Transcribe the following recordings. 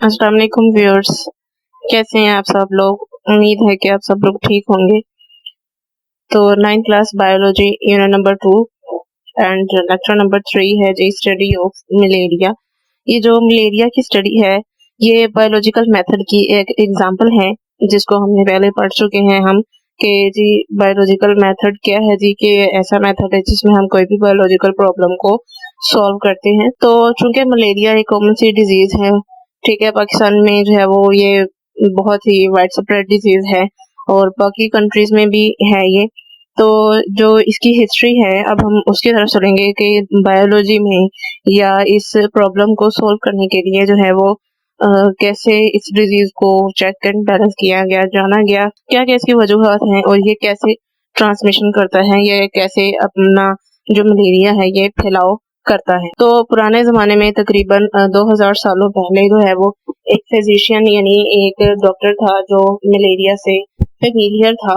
अस्सलाम वालेकुम व्यूअर्स, कैसे हैं आप सब लोग। उम्मीद है कि आप सब लोग ठीक होंगे। तो 9th class biology unit number 2 and lecture number 3 है जी, स्टडी ऑफ मलेरिया। ये जो मलेरिया की स्टडी है, ये बायोलॉजिकल मेथड की एक एग्जांपल है जिसको हमने पहले पढ़ चुके हैं हम कि जी बायोलॉजिकल मेथड क्या है जी, कि ऐसा मेथड है जिसमें हम कोई भी बायोलॉजिकल प्रॉब्लम को सॉल्व करते हैं। तो चूंकि मलेरिया एक कॉमन सी डिजीज है, ठीक है, पाकिस्तान में जो है वो ये बहुत ही वाइड स्प्रेड डिजीज है और बाकी कंट्रीज में भी है ये। तो जो इसकी हिस्ट्री है, अब हम उसकी तरफ चलेंगे कि बायोलॉजी में या इस प्रॉब्लम को सॉल्व करने के लिए जो है वो कैसे इस डिजीज को चेक एंड बैलेंस किया गया, जाना गया क्या क्या इसकी वजूहत हैं और ये कैसे ट्रांसमिशन करता है, ये कैसे अपना जो मलेरिया है ये फैलाव करता है। तो पुराने ज़माने में तकरीबन 2000 सालों पहले जो है वो एक फिजिशियन यानी एक डॉक्टर था जो मलेरिया से फेमिलियर था।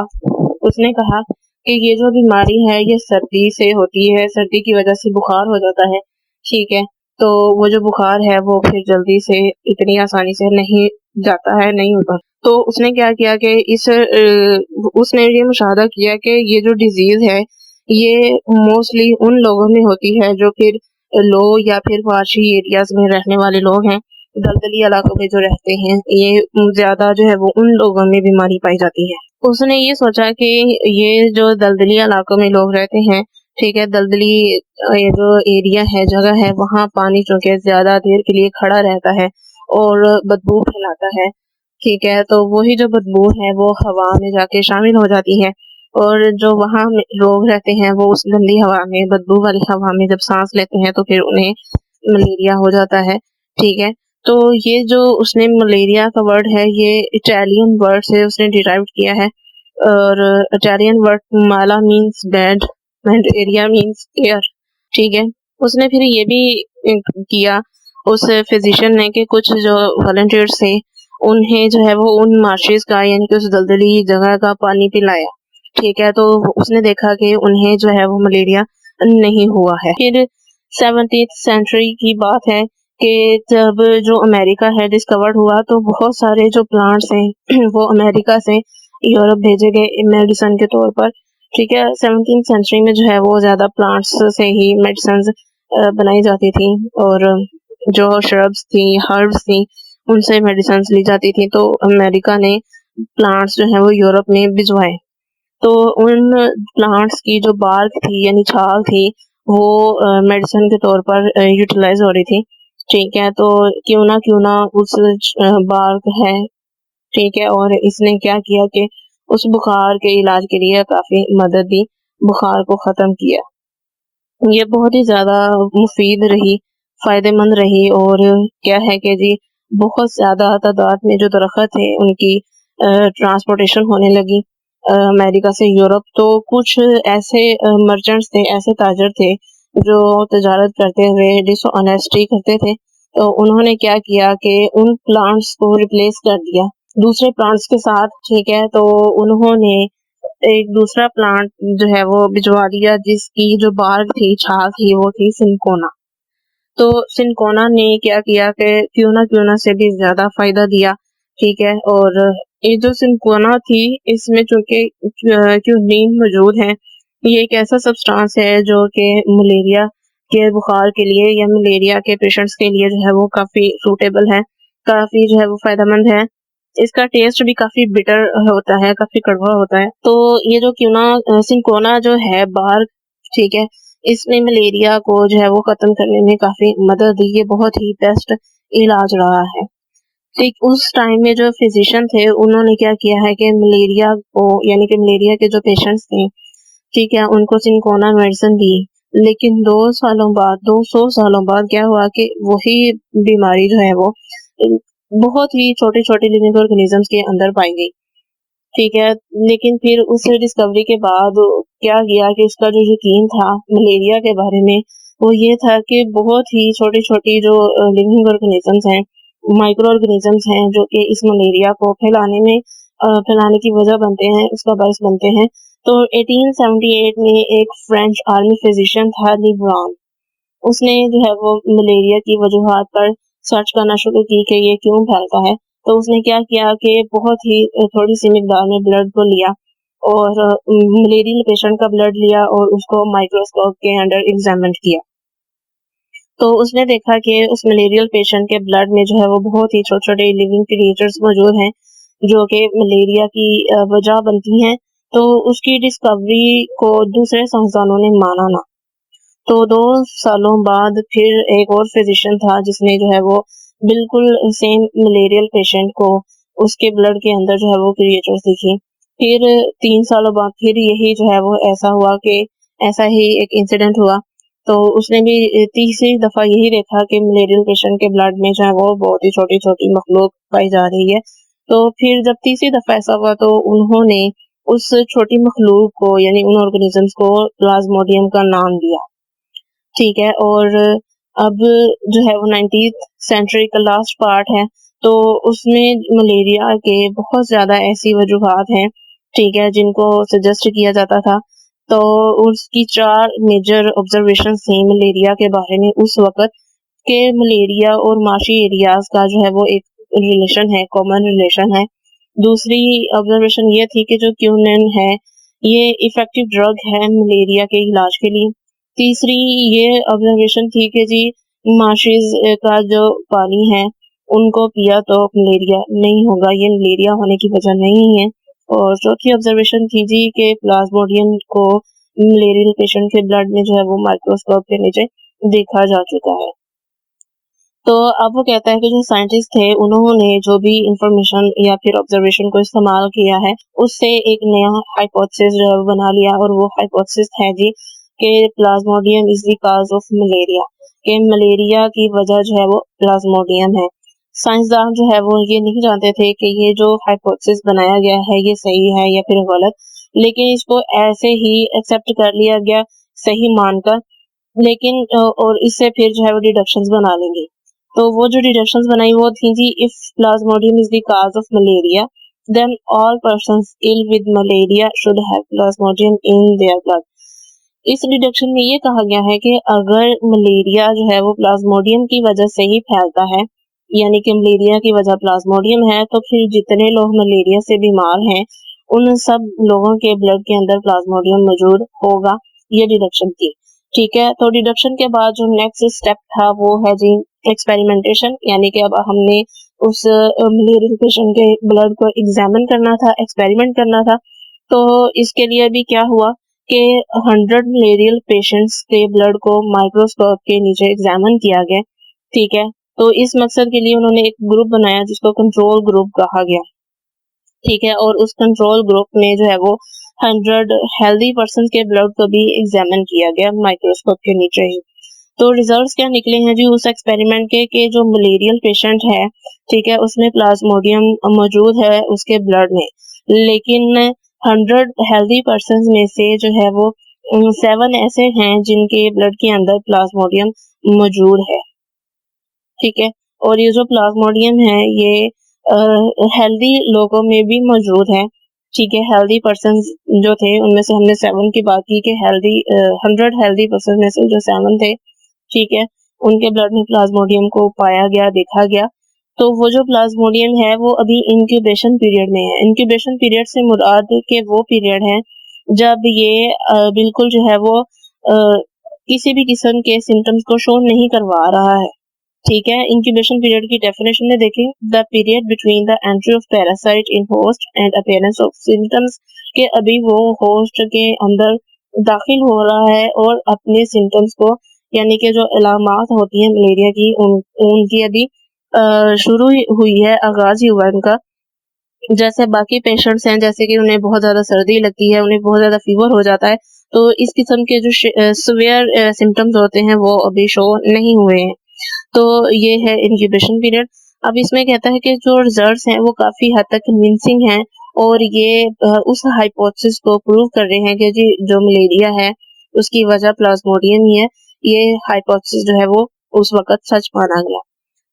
उसने कहा कि ये जो बीमारी है ये सर्दी से होती है, सर्दी की वजह से बुखार हो जाता है, ठीक है। तो वो जो बुखार है वो फिर जल्दी से इतनी आसानी से नहीं जाता है, नहीं होता। तो उसने क्या किया कि उसने ये मुशाहदा किया कि ये जो डिजीज है ये मोस्टली उन लोगों में होती है जो फिर लो या फिर वाशी एरियाज में रहने वाले लोग हैं, दलदली इलाकों में जो रहते हैं, ये ज्यादा जो है वो उन लोगों में बीमारी पाई जाती है। उसने ये सोचा कि ये जो दलदली इलाकों में लोग रहते हैं, ठीक है, दलदली ये जो एरिया है, जगह है, वहाँ पानी चूंकि ज्यादा देर के लिए खड़ा रहता है और बदबू फैलाता है, ठीक है। तो वही जो बदबू है वो हवा में जाके शामिल हो जाती है और जो वहाँ लोग रहते हैं वो उस गंदी हवा में, बदबू वाली हवा में जब सांस लेते हैं तो फिर उन्हें मलेरिया हो जाता है, ठीक है। तो ये जो उसने मलेरिया का वर्ड है ये इटालियन वर्ड से उसने डिराइव किया है और Italian word Mala means bad and area means air, ठीक है। उसने फिर ये भी किया उस फिजिशियन ने कि कुछ जो वॉलंटियर्स थे उन्हें जो है वो उन मार्शेस का यानी कि उस दलदली जगह का पानी पिलाया, ठीक है। तो उसने देखा कि उन्हें जो है वो मलेरिया नहीं हुआ है। फिर 17th सेंचुरी की बात है कि जब जो अमेरिका है डिस्कवर्ड हुआ तो बहुत सारे जो प्लांट्स हैं वो अमेरिका से यूरोप भेजे गए मेडिसिन के तौर पर, ठीक है। 17th सेंचुरी में जो है वो ज़्यादा प्लांट्स से ही मेडिसिन बनाई जाती थी और जो श्रब्स थी, हर्ब्स थी, उनसे मेडिसिन ली जाती थी। तो अमेरिका ने प्लांट्स जो है वो यूरोप में भिजवाए। तो उन प्लांट्स की जो बार्क थी यानी छाल थी वो मेडिसिन के तौर पर यूटिलाइज हो रही थी, ठीक है। तो क्यों ना उस बार्क है, ठीक है, और इसने क्या किया कि उस बुखार के इलाज के लिए काफी मदद दी, बुखार को खत्म किया। ये बहुत ही ज़्यादा मुफीद रही, फ़ायदेमंद रही और क्या है कि जी बहुत ज़्यादा तादाद में जो दरख़्त थे उनकी ट्रांसपोर्टेशन होने लगी अमेरिका से यूरोप। तो कुछ ऐसे मर्चेंट्स थे, ऐसे ताजर थे जो तजारत करते हुए डिसऑनेस्टी करते थे। तो उन्होंने क्या किया कि उन प्लांट्स को रिप्लेस कर दिया दूसरे प्लांट्स के साथ, ठीक है। तो उन्होंने एक दूसरा प्लांट जो है वो भिजवा दिया जिसकी जो बार्क थी, छाल थी, वो थी सिनकोना। तो सिनकोना ने क्या किया कि क्यों ना से भी ज्यादा फायदा दिया, ठीक है। और ये जो सिनकोना थी इसमें चूंकि क्यूनीन मौजूद है, ये एक ऐसा सब्सटेंस है जो कि मलेरिया के बुखार के लिए या मलेरिया के पेशेंट्स के लिए जो है वो काफी सूटेबल है, काफी जो है वो फायदेमंद है। इसका टेस्ट भी काफी बिटर होता है, काफी कड़वा होता है। तो ये जो सिनकोना जो है बार्क, ठीक है, इसने मलेरिया को जो है वो खत्म करने में काफी मदद दी, ये बहुत ही बेस्ट इलाज रहा है। ठीक उस टाइम में जो फिजिशियन थे उन्होंने क्या किया है कि मलेरिया को यानी कि मलेरिया के जो पेशेंट्स थे, ठीक है, उनको सिनकोना मेडिसिन दी। लेकिन 200 सालों बाद क्या हुआ कि वही बीमारी जो है वो बहुत ही छोटे छोटे लिविंग ऑर्गेनिजम्स के अंदर पाई गई, ठीक है। लेकिन फिर उस डिस्कवरी के बाद क्या किया कि इसका जो यकीन था मलेरिया के बारे में वो ये था कि बहुत ही छोटी छोटी जो लिविंग ऑर्गेनिजम्स हैं, माइक्रो ऑर्गेनिजम्स हैं, जो कि इस मलेरिया को फैलाने की वजह बनते हैं, उसका बायस बनते हैं। तो 1878 में एक फ्रेंच आर्मी फिजिशियन था ली ब्राउन, उसने जो है वो मलेरिया की वजूहात पर सर्च करना शुरू की कि ये क्यों फैलता है। तो उसने क्या किया कि बहुत ही थोड़ी सी मिकदार में ब्लड को लिया और मलेरियल पेशेंट का ब्लड लिया और उसको माइक्रोस्कोप के अंडर एग्जामिन किया। तो उसने देखा कि उस मलेरियल पेशेंट के ब्लड में जो है वो बहुत ही छोटे-छोटे लिविंग क्रिएचर्स मौजूद हैं, जो कि मलेरिया की वजह बनती हैं। तो उसकी डिस्कवरी को दूसरे साइंसदानों ने माना ना। तो 2 सालों बाद फिर एक और फिजिशियन था जिसने जो है वो बिल्कुल सेम मलेरियल पेशेंट को उसके ब्लड के अंदर जो है वो क्रिएचर्स दिखी। फिर 3 सालों बाद फिर यही जो है वो ऐसा हुआ कि ऐसा ही एक इंसिडेंट हुआ। तो उसने भी तीसरी दफ़ा यही देखा कि मलेरियल पेशेंट के ब्लड में जो है वो बहुत ही छोटी-छोटी मखलूक पाई जा रही है। तो फिर जब तीसरी दफ़ा ऐसा हुआ तो उन्होंने उस छोटी मखलूक को यानी उन ऑर्गेनिज़म्स को प्लाज्मोडियम का नाम दिया। ठीक है, और अब जो है वो 19th सेंचुरी का लास्ट पार्ट है, तो उसमें मलेरिया के बहुत ज़्यादा ऐसी वजूहात हैं, ठीक है, जिनको सजेस्ट किया जाता था। तो उसकी 4 मेजर ऑब्जर्वेशंस थी मलेरिया के बारे में उस वक़्त के मलेरिया और माशी एरियाज़ का जो है वो एक रिलेशन है, कॉमन रिलेशन है। दूसरी ऑब्जर्वेशन ये थी कि जो क्यूनिन है, ये इफ़ेक्टिव ड्रग है मलेरिया के इलाज के लिए। तीसरी ये ऑब्जर्वेशन थी कि जी माशिज़ का जो पानी है, उनको पिया तो मलेरिया नहीं होगा, ये मलेरिया होने की वजह नहीं है। और चौथी ऑब्जर्वेशन थी जी कि प्लाज्मोडियम को मलेरियल पेशेंट के ब्लड में जो है वो माइक्रोस्कोप के नीचे देखा जा चुका है। तो अब वो कहता है कि जो साइंटिस्ट थे उन्होंने जो भी इंफॉर्मेशन या फिर ऑब्जर्वेशन को इस्तेमाल किया है, उससे एक नया हाइपोथेसिस जो है वो बना लिया और वो हाइपोथेसिस है जी कि Plasmodium is the cause of malaria, कि मलेरिया की वजह जो है वो प्लाज्मोडियम है। साइंसदान जो है वो ये नहीं जानते थे कि ये जो हाइपोथेसिस बनाया गया है ये सही है या फिर गलत, लेकिन इसको ऐसे ही एक्सेप्ट कर लिया गया सही मानकर। लेकिन और इससे फिर जो है वो डिडक्शंस बना लेंगे। तो वो जो डिडक्शंस बनाई वो थी जी, if plasmodium is the cause of malaria then all persons ill with malaria should have plasmodium in their blood. इस डिडक्शन में ये कहा गया है कि अगर मलेरिया जो है वो प्लाज्मोडियम की वजह से ही फैलता है, यानी कि मलेरिया की वजह प्लाज्मोडियम है, तो फिर जितने लोग मलेरिया से बीमार हैं उन सब लोगों के ब्लड के अंदर प्लाज्मोडियम मौजूद होगा। ये डिडक्शन थी। ठीक है, तो डिडक्शन के बाद जो नेक्स्ट स्टेप था वो है जी एक्सपेरिमेंटेशन, यानी कि अब हमने उस मलेरियल पेशेंट के ब्लड को एग्जामिन करना था, एक्सपेरिमेंट करना था। तो इसके लिए भी क्या हुआ कि 100 मलेरियल पेशेंट्स के ब्लड को माइक्रोस्कोप के नीचे एग्जामिन किया गया। ठीक है, तो इस मकसद के लिए उन्होंने एक ग्रुप बनाया जिसको कंट्रोल ग्रुप कहा गया। ठीक है, और उस कंट्रोल ग्रुप में जो है वो 100 हेल्दी पर्सन के ब्लड को भी एग्जामिन किया गया माइक्रोस्कोप के नीचे ही। तो रिजल्ट्स क्या निकले हैं जी उस एक्सपेरिमेंट के कि जो मलेरियल पेशेंट है, ठीक है, उसमें प्लाज्मोडियम मौजूद है उसके ब्लड में, लेकिन 100 हेल्दी पर्सन में से जो है वो 7 ऐसे हैं जिनके ब्लड के अंदर प्लाज्मोडियम मौजूद है। ठीक है, और ये जो प्लाज्मोडियम है ये हेल्दी लोगों में भी मौजूद है। ठीक है, हेल्दी पर्सन जो थे उनमें से हमने 7 की बात की कि हेल्दी 100 हेल्दी पर्सन में से जो 7 थे, ठीक है, उनके ब्लड में प्लाज्मोडियम को पाया गया, देखा गया। तो वो जो प्लाज्मोडियम है वो अभी इंक्यूबेशन पीरियड में है। इंक्यूबेशन पीरियड से मुराद के वो पीरियड है जब ये बिल्कुल जो है वो किसी भी किस्म के सिम्टम्स को शो नहीं करवा रहा है। ठीक है, इंक्यूबेशन पीरियड की डेफिनेशन में देखें, the period between the entry of parasite in host and appearance of symptoms, के अभी वो होस्ट के अंदर दाखिल हो रहा है और अपने सिम्टम्स को यानी कि जो अलामात होती हैं मलेरिया की उनकी अभी शुरू हुई है, आगाज ही हुआ है उनका। जैसे बाकी पेशेंट्स हैं, जैसे कि उन्हें बहुत ज़्यादा सर्दी लगती है, उन्हें बहुत ज़्यादा फीवर हो जाता है, तो इस किस्म के जो सीवियर सिम्टम्स होते हैं वो अभी शो नहीं हुए हैं। तो ये है इंक्यूबेशन पीरियड। अब इसमें कहता है कि जो रिजल्ट्स हैं वो काफ़ी हद तक कन्विंसिंग हैं और ये उस हाइपोथेसिस को प्रूव कर रहे हैं कि जी जो मलेरिया है उसकी वजह प्लाज्मोडियम ही है। ये हाइपोथेसिस जो है वो उस वक़्त सच माना गया।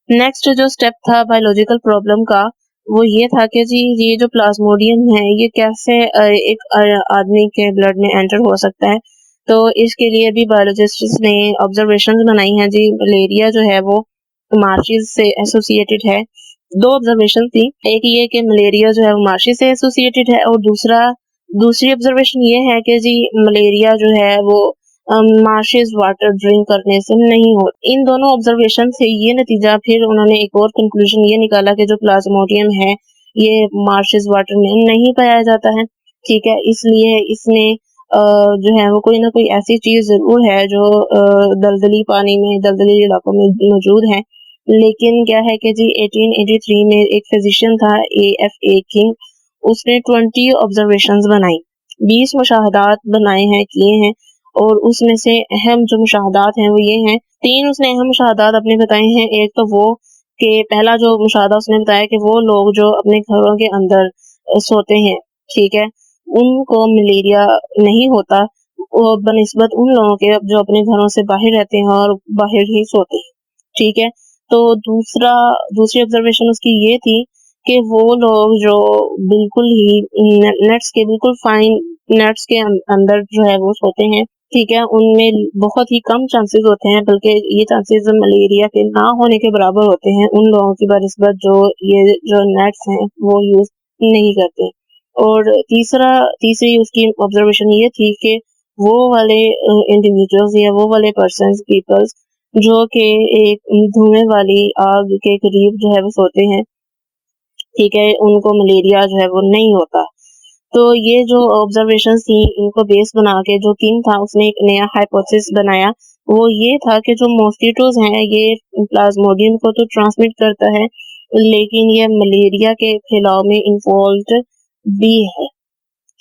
नेक्स्ट जो स्टेप था बायोलॉजिकल प्रॉब्लम का, वो ये था कि जी ये जो प्लाज्मोडियम है ये कैसे एक आदमी के ब्लड में एंटर हो सकता है। तो इसके लिए भी बायोलॉजिस्ट्स ने ऑब्जर्वेशंस बनाई हैं जी, मलेरिया जो है वो मार्शेस से एसोसिएटेड है। दो ऑब्जर्वेशन थी, एक ये कि मलेरिया जो है वो मार्शेस से एसोसिएटेड है, और दूसरी ऑब्जर्वेशन ये है कि जी मलेरिया जो है वो मार्शेस वाटर ड्रिंक करने से नहीं हो। इन दोनों ऑब्जर्वेशन से ये नतीजा, फिर उन्होंने एक और कंक्लूजन ये निकाला कि जो प्लाज्मोडियम है ये मार्शेस वाटर में नहीं पाया जाता है, ठीक है। इसलिए इसमें जो है वो कोई ना कोई ऐसी चीज जरूर है जो दलदली पानी में, दलदली इलाकों में मौजूद है। लेकिन क्या है कि जी 1883 में एक फिजिशियन था A.F.A. किंग, उसने 20 ऑब्जर्वेशंस बनाई, 20 मुशाहदात बनाए हैं, किए हैं। और उसमें से अहम जो मुशाहदात हैं वो ये हैं, 3 उसने अहम मुशाहदात अपने बताए हैं। एक तो वो कि पहला जो मुशाहदा उसने बताया कि वो लोग जो अपने घरों के अंदर सोते हैं, ठीक है, उनको मलेरिया नहीं होता, और बनिस्बत उन लोगों के जो अपने घरों से बाहर रहते हैं और बाहर ही सोते हैं, ठीक है। तो दूसरी ऑब्जर्वेशन उसकी ये थी कि वो लोग जो बिल्कुल ही नट्स के बिल्कुल फाइन नट्स के अंदर जो है वो सोते हैं, ठीक है, उनमें बहुत ही कम चांसेस होते हैं, बल्कि ये चांसेस मलेरिया के ना होने के बराबर होते हैं उन लोगों की बनिस्बत जो ये जो नट्स हैं वो यूज नहीं करते। और तीसरी उसकी ऑब्जर्वेशन ये थी कि वो वाले इंडिविजुअल्स या वो वाले पीपल्स जो कि एक धुएं वाली आग के करीब जो है वो सोते हैं, ठीक है, उनको मलेरिया जो है वो नहीं होता। तो ये जो ऑब्जर्वेशंस थी, इनको बेस बना के जो किंग था उसने एक नया हाइपोथेसिस बनाया। वो ये था कि जो मॉस्किटोज हैं ये प्लाज्मोडियम को तो ट्रांसमिट करता है, लेकिन ये मलेरिया के फैलाव में इन्वॉल्व भी है,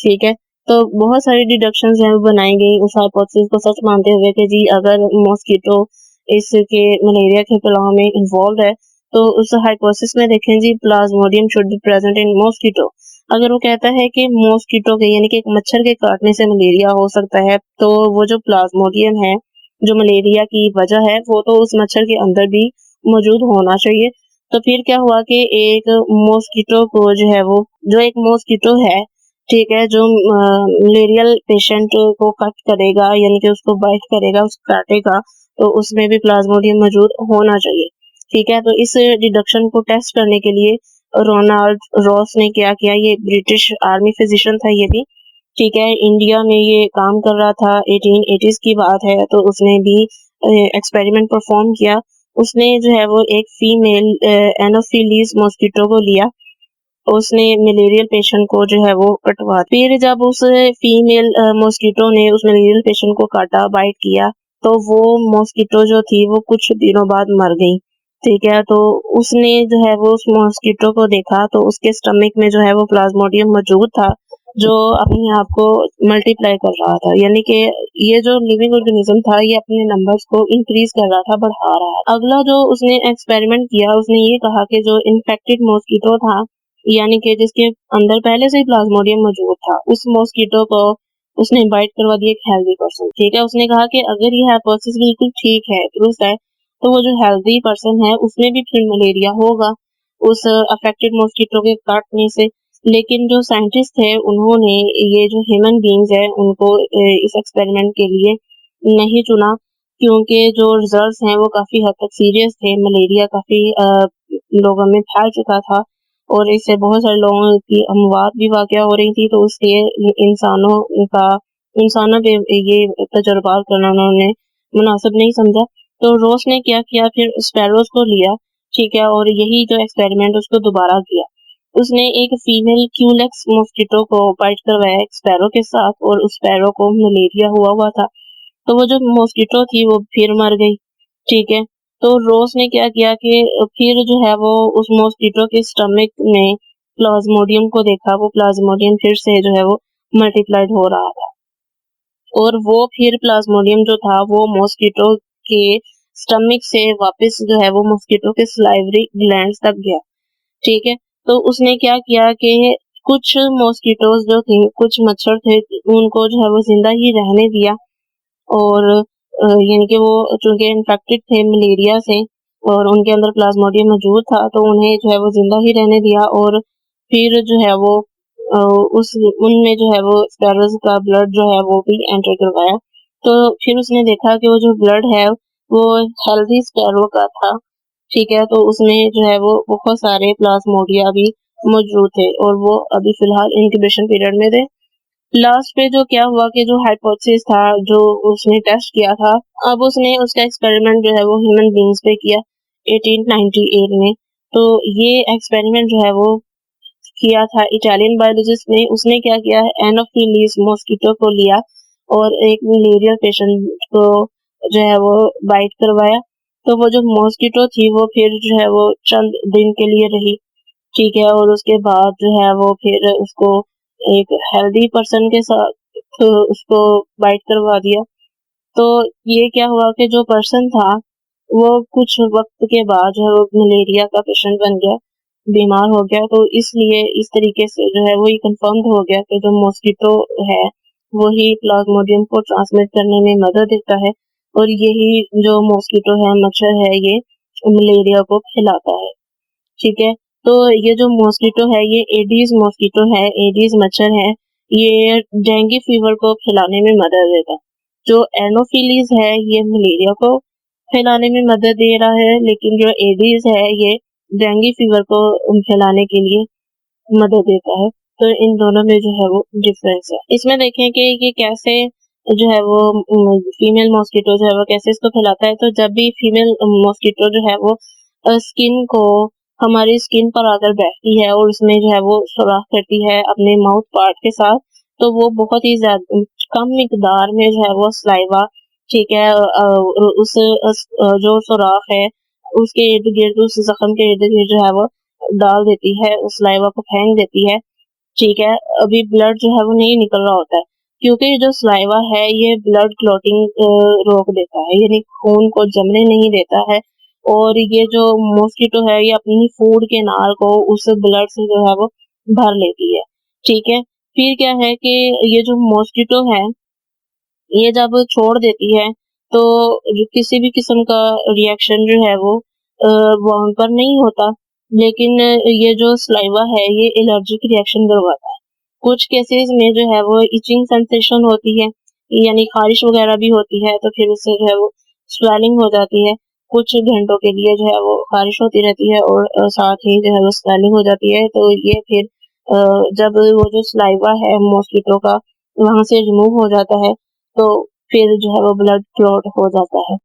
ठीक है। तो बहुत सारी डिडक्शंस हैं वो बनाई गई उस हाइपोथेसिस को सच मानते हुए कि जी अगर मॉस्किटो इसके मलेरिया के फैलाव में इन्वॉल्व है, तो उस हाइपोथेसिस में देखें जी plasmodium should be present in mosquito. अगर वो कहता है कि मॉस्किटो के यानी कि एक मच्छर के काटने से मलेरिया हो सकता है, तो वो जो प्लाज्मोडियम है जो मलेरिया की वजह है वो तो उस मच्छर के अंदर भी मौजूद होना चाहिए। तो फिर क्या हुआ कि एक मॉस्किटो को जो है वो जो एक मॉस्किटो है, ठीक है, जो मलेरियल पेशेंट को कट करेगा यानी कि उसको बाइट करेगा, उसको काटेगा, तो उसमें भी प्लाज्मोडियम मौजूद होना चाहिए, ठीक है। तो इस डिडक्शन को टेस्ट करने के लिए रोनाल्ड रॉस ने क्या किया, ये ब्रिटिश आर्मी फिजिशियन था ये भी, ठीक है, इंडिया में ये काम कर रहा था, 1880s की बात है। तो उसने भी एक्सपेरिमेंट परफॉर्म किया। उसने जो है वो एक फीमेल एनोफिलीज मॉस्किटो को लिया, उसने मलेरियल पेशेंट को जो है वो कटवा, फिर जब उस फीमेल मॉस्किटो ने उस मलेरियल पेशेंट को काटा, बाइट किया, तो वो मॉस्किटो जो थी वो कुछ दिनों बाद मर गई, ठीक है। तो उसने जो है वो उस मॉस्किटो को देखा, तो उसके स्टमक में जो है वो प्लाज्मोडियम मौजूद था, जो अपने आप को मल्टीप्लाई कर रहा था, यानी कि ये जो लिविंग ऑर्गेनिज्म था ये अपने नंबर्स को इंक्रीज कर रहा था, बढ़ा रहा था। अगला जो उसने एक्सपेरिमेंट किया, उसने ये कहा कि जो इन्फेक्टेड मॉस्किटो था, यानी कि जिसके अंदर पहले से ही प्लाज्मोडियम मौजूद था, उस मॉस्किटो को उसने बाइट करवा दिया एक हेल्दी पर्सन, ठीक है। उसने कहा कि अगर ये हाइपोथेसिस बिल्कुल ठीक है, दुरुस्त है, तो वो जो हेल्दी पर्सन है उसमें भी फिर मलेरिया होगा उस अफेक्टेड मॉस्किटो के काटने से। लेकिन जो साइंटिस्ट थे उन्होंने ये जो ह्यूमन बींग्स है उनको इस एक्सपेरिमेंट के लिए नहीं चुना, क्योंकि जो रिजल्ट्स हैं वो काफी हद तक सीरियस थे। मलेरिया काफी लोगों में फैल चुका था और इससे बहुत सारे लोगों की अमवात भी वाक़या हो रही थी, तो उसलिए इंसानों पे ये तजुर्बात करना उन्होंने मुनासिब नहीं समझा। तो रोस ने क्या किया, फिर स्पैरोज को लिया, ठीक है, और यही जो एक्सपेरिमेंट उसको दोबारा किया। उसने एक फीमेल क्यूलेक्स मॉस्किटो को बाइट करवाया एक स्पैरो के साथ, और उस स्पैरो को मलेरिया हुआ हुआ था, तो वो जो मॉस्किटो थी वो फिर मर गई, ठीक है। तो रोज ने क्या किया कि फिर जो है वो उस मॉस्किटो के स्टमक में प्लाज्मोडियम को देखा, वो प्लाज्मोडियम फिर से जो है वो मल्टीप्लाइड हो रहा था, और वो फिर प्लाज्मोडियम जो था वो मॉस्किटो के स्टमक से वापस जो है वो मॉस्किटो के सलाइवरी ग्लैंड्स तक गया, ठीक है। तो उसने क्या किया कि कुछ मॉस्किटोज जो थे, कुछ मच्छर थे, उनको जो है वो जिंदा ही रहने दिया, और यानी कि वो चूंकि इन्फेक्टेड थे मलेरिया से और उनके अंदर प्लाज्मोडियम मौजूद था, तो उन्हें जो है वो जिंदा ही रहने दिया, और फिर जो है वो उस उनमें जो है वो स्पैरोज का ब्लड जो है वो भी एंटर करवाया। तो फिर उसने देखा कि वो जो ब्लड है वो हेल्दी स्पैरो का था, ठीक है, तो उसमें जो है वो बहुत सारे प्लाज्मोडिया भी मौजूद थे और वो अभी फ़िलहाल इंक्यूबेशन पीरियड में थे। लास्ट पे जो क्या हुआ कि जो हाइपोथेसिस था, जो उसने टेस्ट किया था, अब उसने उसका एक्सपेरिमेंट जो है वो ह्यूमन बीइंग्स पे किया 1898 में। तो ये एक्सपेरिमेंट जो है वो किया था इटालियन बायोलॉजिस्ट ने। उसने क्या किया है, एनोफिलीज मॉस्किटो को लिया और एक मलेरिया पेशेंट को जो है वो बाइट करवाया। तो वो जो मॉस्किटो थी वो फिर जो है वो चंद दिन के लिए रही, ठीक है, और उसके बाद जो है वो फिर उसको एक हेल्दी पर्सन के साथ उसको बाइट करवा दिया। तो ये क्या हुआ कि जो पर्सन था वो कुछ वक्त के बाद जो है वो मलेरिया का पेशेंट बन गया, बीमार हो गया। तो इसलिए इस तरीके से जो है वो ये कंफर्म हो गया कि जो मॉस्किटो है वही प्लाज्मोडियम को ट्रांसमिट करने में मदद देता है और यही जो मॉस्किटो है, मच्छर है, ये मलेरिया को फैलाता है, ठीक है। तो ये जो मॉस्किटो है ये एडीज मॉस्किटो है, एडीज मच्छर है, ये डेंगू फीवर को फैलाने में मदद देता है। जो एनोफिलीज है ये मलेरिया को फैलाने में मदद दे रहा है, लेकिन जो एडीज है ये डेंगू फीवर को फैलाने के लिए मदद देता है। तो इन दोनों में जो है वो डिफरेंस है। इसमें देखें कि ये कैसे जो है वो फीमेल मॉस्किटो जो है वो कैसे इसको फैलाता है। तो जब भी फीमेल मॉस्किटो जो है वो स्किन को हमारी स्किन पर आकर बैठती है और उसमें जो है वो सुराख करती है अपने माउथ पार्ट के साथ, तो वो बहुत ही ज़्यादा कम मिकदार में जो है वो सलाइवा, ठीक है, जो सुराख है उसके इर्द-गिर्द, उस ज़ख्म के इर्द-गिर्द जो है वो डाल देती है, उस सलाइवा को फेंक देती है, ठीक है। अभी ब्लड जो है वो नहीं निकल रहा होता है, क्योंकि जो सलाइवा है ये ब्लड क्लॉटिंग रोक देता है, यानी खून को जमने नहीं देता है। और ये जो मॉस्किटो है ये अपनी फूड के नाल को उस ब्लड से जो है वो भर लेती है, ठीक है। फिर क्या है कि ये जो मॉस्किटो है ये जब छोड़ देती है तो किसी भी किस्म का रिएक्शन जो है वो वहाँ पर नहीं होता, लेकिन ये जो सलाइवा है ये एलर्जिक रिएक्शन करवाता है। कुछ केसेस में जो है वो इचिंग सेंसेशन होती है, यानी खारिश वगैरह भी होती है, तो फिर उससे जो है वो स्वेलिंग हो जाती है। कुछ घंटों के लिए जो है वो खारिश होती रहती है और साथ ही जो है वो स्वेलिंग हो जाती है। तो ये फिर जब वो जो सलाइवा है मॉस्किटो का वहाँ से रिमूव हो जाता है तो फिर जो है वो ब्लड क्लॉट हो जाता है।